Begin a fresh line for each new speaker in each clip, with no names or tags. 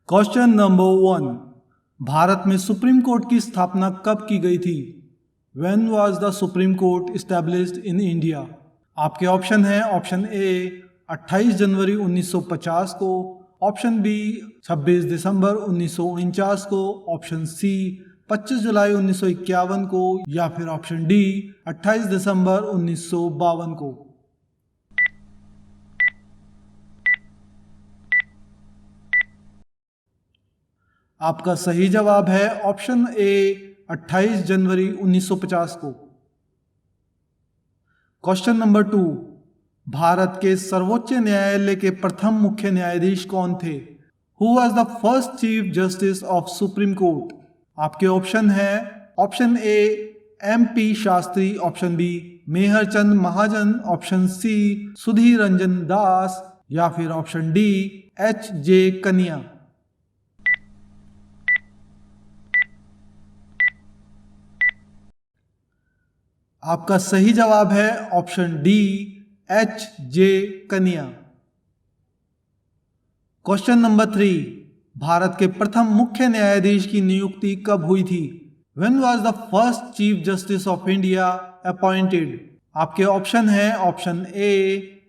Question number 1। Bharat में supreme court की स्थापना कब की गई थी? When was the Supreme Court established in India? आपके ऑप्शन हैं ऑप्शन ए 28 जनवरी 1950 को, ऑप्शन बी 26 दिसंबर 1949 को, ऑप्शन सी 25 जुलाई 1951 को, या फिर ऑप्शन डी 28 दिसंबर 1952 को। आपका सही जवाब है ऑप्शन ए 28 जनवरी 1950 को। Question number 2। भारत के सर्वोच्च न्यायालय के प्रथम मुख्य न्यायाधीश कौन थे? Who was the first chief justice of supreme court? आपके ऑप्शन है option A MP Shastri, option B Mehr Chand Mahajan, option C Sudhir Ranjan Das, या फिर ऑप्शन डी HJ कनिया। आपका सही जवाब है ऑप्शन डी HJ कनिया। Question number 3। भारत के प्रथम मुख्य न्यायाधीश की नियुक्ति कब हुई थी? When was the first Chief Justice of India appointed? आपके ऑप्शन हैं ऑप्शन ए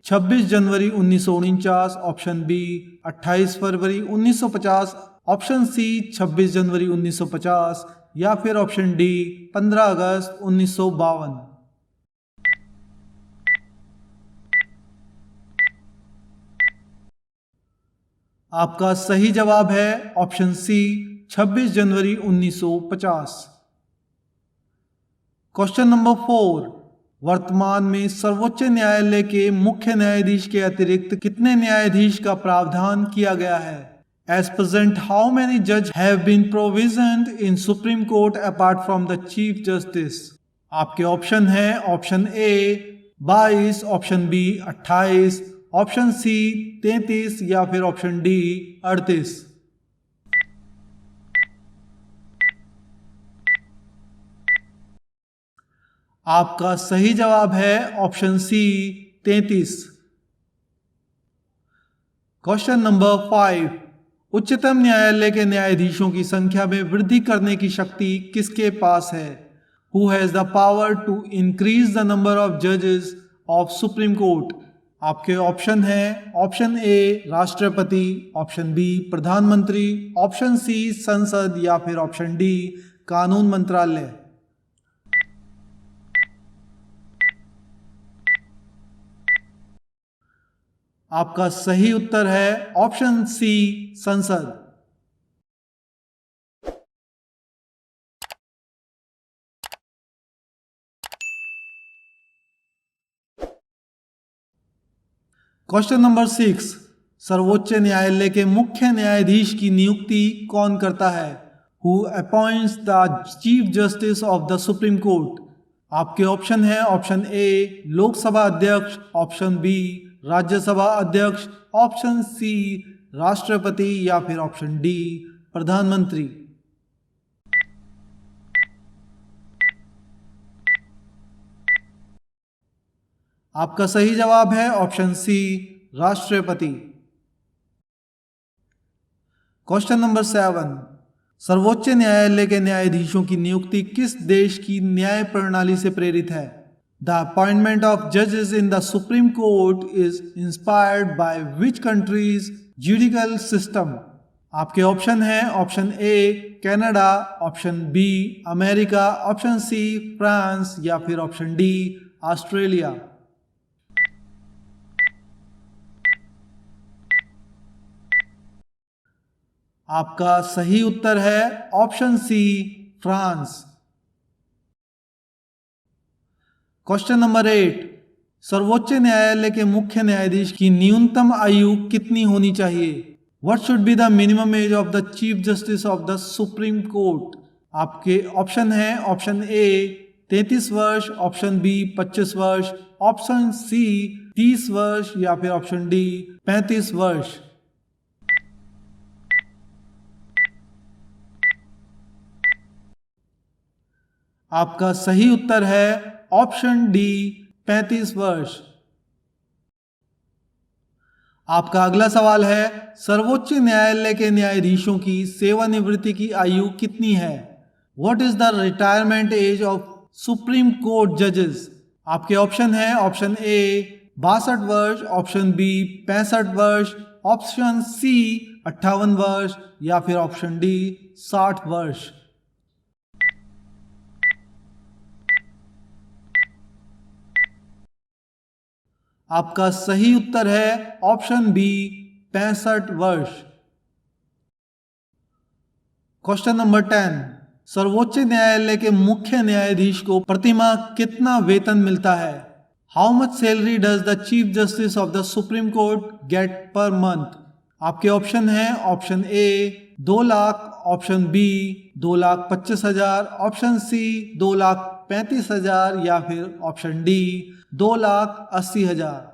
26 जनवरी 1949, ऑप्शन बी 28 फरवरी 1950, ऑप्शन सी 26 जनवरी 1950, या फिर ऑप्शन डी 15 अगस्त 1952। आपका सही जवाब है ऑप्शन सी 26 जनवरी 1950। Question number 4। वर्तमान में सर्वोच्च न्यायालय के मुख्य न्यायाधीश के अतिरिक्त कितने न्यायाधीश का प्रावधान किया गया है? As present, how many judges have been provisioned in Supreme Court apart from the Chief Justice? आपके ऑप्शन हैं option A 22, option B 28, option C 33, या फिर ऑप्शन डी 38। आपका सही जवाब है ऑप्शन सी 33। Question number 5। उच्चतम न्यायालय के न्यायाधीशों की संख्या में वृद्धि करने की शक्ति किसके पास है? Who has the power to increase the number of judges of Supreme Court? आपके ऑप्शन हैं ऑप्शन ए राष्ट्रपति, ऑप्शन बी प्रधानमंत्री, ऑप्शन सी संसद, या फिर ऑप्शन डी कानून मंत्रालय। आपका सही उत्तर है ऑप्शन सी संसद। Question number 6। सर्वोच्च न्यायालय के मुख्य न्यायाधीश की नियुक्ति कौन करता है? Who appoints the chief justice of the supreme court? आपके ऑप्शन है ऑप्शन ए लोकसभा अध्यक्ष, ऑप्शन बी राज्यसभा अध्यक्ष, ऑप्शन सी राष्ट्रपति, या फिर ऑप्शन डी प्रधानमंत्री। आपका सही जवाब है ऑप्शन सी राष्ट्रपति। Question number 7। सर्वोच्च न्यायालय के न्यायाधीशों की नियुक्ति किस देश की न्याय प्रणाली से प्रेरित है? द अपॉइंटमेंट ऑफ जजेस in the supreme court is inspired by which countries judicial system? आपके ऑप्शन हैं option A Canada, option B America, option C France, या फिर ऑप्शन डी ऑस्ट्रेलिया। आपका सही उत्तर है option C France. Question number 8। सर्वोच्च न्यायालय के मुख्य न्यायाधीश की न्यूनतम आयु कितनी होनी चाहिए? What should be the minimum age of the chief justice of the supreme court? आपके ऑप्शन है ऑप्शन ए 33 वर्ष, ऑप्शन बी 25 वर्ष, ऑप्शन सी 30 वर्ष, या फिर ऑप्शन डी 35 वर्ष। आपका सही उत्तर है ऑप्शन डी 35 वर्ष। आपका अगला सवाल है, सर्वोच्च न्यायालय के न्यायाधीशों की सेवानिवृत्ति की आयु कितनी है? What is the retirement age of supreme court जजेस? आपके ऑप्शन है, ऑप्शन ए 62 वर्ष, ऑप्शन बी 65 वर्ष, ऑप्शन सी 58 वर्ष या फिर ऑप्शन डी 60 वर्ष। आपका सही उत्तर है ऑप्शन बी 65 वर्ष। क्वेश्चन नंबर 10, सर्वोच्च न्यायालय के मुख्य न्यायाधीश को प्रतिमाह कितना वेतन मिलता है? How much salary does the chief justice of the supreme court get per month? आपके ऑप्शन है, option A 2 lakh, option B 2,25,000, option C 2,35,000 या फिर ऑप्शन डी 2,80,000।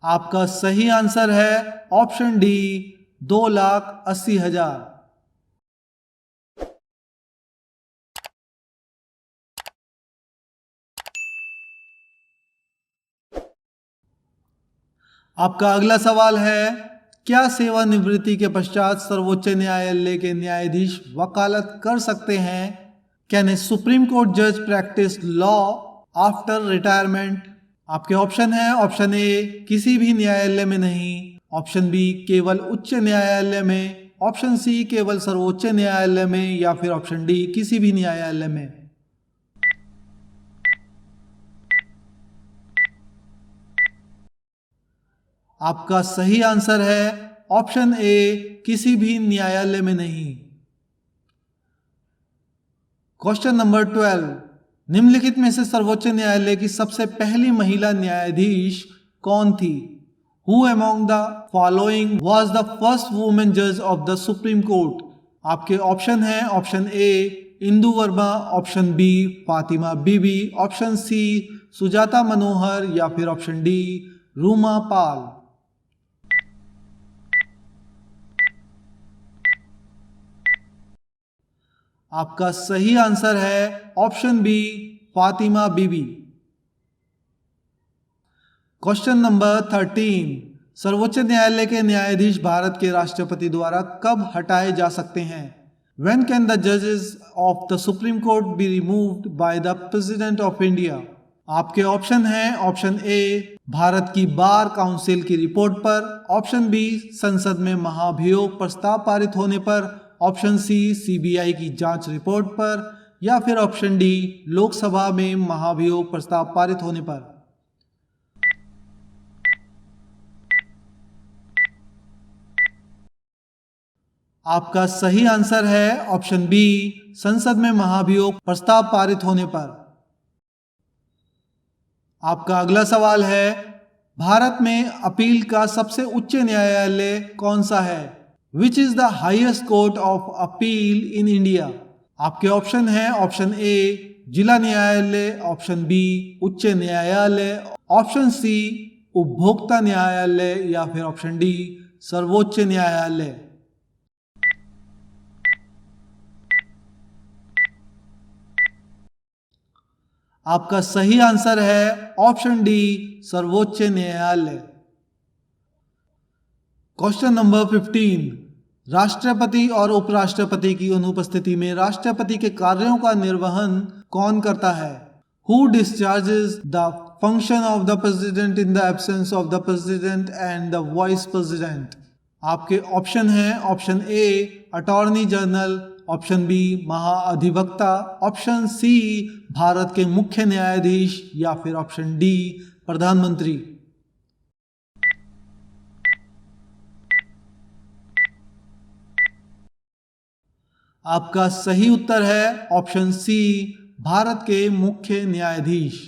आपका सही आंसर है ऑप्शन डी 2,80,000। आपका अगला सवाल है, क्या सेवानिवृत्ति के पश्चात सर्वोच्च न्यायालय के न्यायाधीश वकालत कर सकते हैं? कैन ए सुप्रीम कोर्ट जज प्रैक्टिस लॉ आफ्टर रिटायरमेंट? आपके ऑप्शन है, ऑप्शन ए किसी भी न्यायालय में नहीं, ऑप्शन बी केवल उच्च न्यायालय में, ऑप्शन सी केवल सर्वोच्च न्यायालय में या फिर ऑप्शन डी किसी भी न्यायालय में। आपका सही आंसर है ऑप्शन ए किसी भी न्यायालय में नहीं। क्वेश्चन नंबर 12, निम्नलिखित में से सर्वोच्च न्यायालय की सबसे पहली महिला न्यायाधीश कौन थी? Who among the following was the first women जज ऑफ द सुप्रीम कोर्ट? आपके ऑप्शन है, option A Indu Verma, option B Fathima Beevi, option C Sujata Manohar या फिर ऑप्शन डी रूमा पाल। आपका सही आंसर है ऑप्शन बी फातिमा बीबी। क्वेश्चन नंबर 13, सर्वोच्च न्यायालय के न्यायाधीश भारत के राष्ट्रपति द्वारा कब हटाए जा सकते हैं? When can the judges of the Supreme Court be removed by the President of India? आपके ऑप्शन हैं, ऑप्शन ए भारत की बार काउंसिल की रिपोर्ट पर, ऑप्शन बी संसद में महाभियोग प्रस्ताव पारित होने पर, ऑप्शन सी सीबीआई की जांच रिपोर्ट पर या फिर ऑप्शन डी लोकसभा में महाभियोग प्रस्ताव पारित होने पर। आपका सही आंसर है ऑप्शन बी संसद में महाभियोग प्रस्ताव पारित होने पर। आपका अगला सवाल है, भारत में अपील का सबसे उच्च न्यायालय कौन सा है? Which is the highest court of appeal in India? आपके ऑप्शन है, ऑप्शन ए जिला न्यायालय, ऑप्शन बी उच्च न्यायालय, ऑप्शन सी उपभोक्ता न्यायालय या फिर ऑप्शन डी सर्वोच्च न्यायालय। आपका सही आंसर है ऑप्शन डी सर्वोच्च न्यायालय। क्वेश्चन नंबर 15, राष्ट्रपति और उपराष्ट्रपति की अनुपस्थिति में राष्ट्रपति के कार्यों का निर्वहन कौन करता है? Who discharges the function of the president in the absence of the president and the vice president? आपके ऑप्शन है, option A attorney general, option B महाअधिवक्ता, ऑप्शन सी भारत के मुख्य न्यायाधीश या फिर ऑप्शन डी प्रधानमंत्री। आपका सही उत्तर है ऑप्शन सी भारत के मुख्य न्यायाधीश।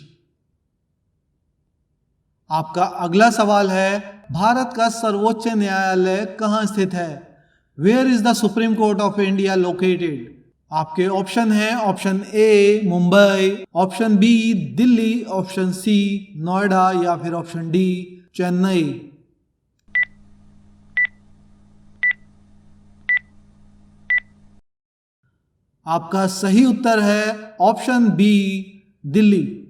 आपका अगला सवाल है, भारत का सर्वोच्च न्यायालय कहां स्थित है? Where is the supreme court of India located? आपके ऑप्शन है, option A Mumbai, option B Delhi, option C Noida या फिर ऑप्शन डी चेन्नई। आपका सही उत्तर है ऑप्शन बी दिल्ली।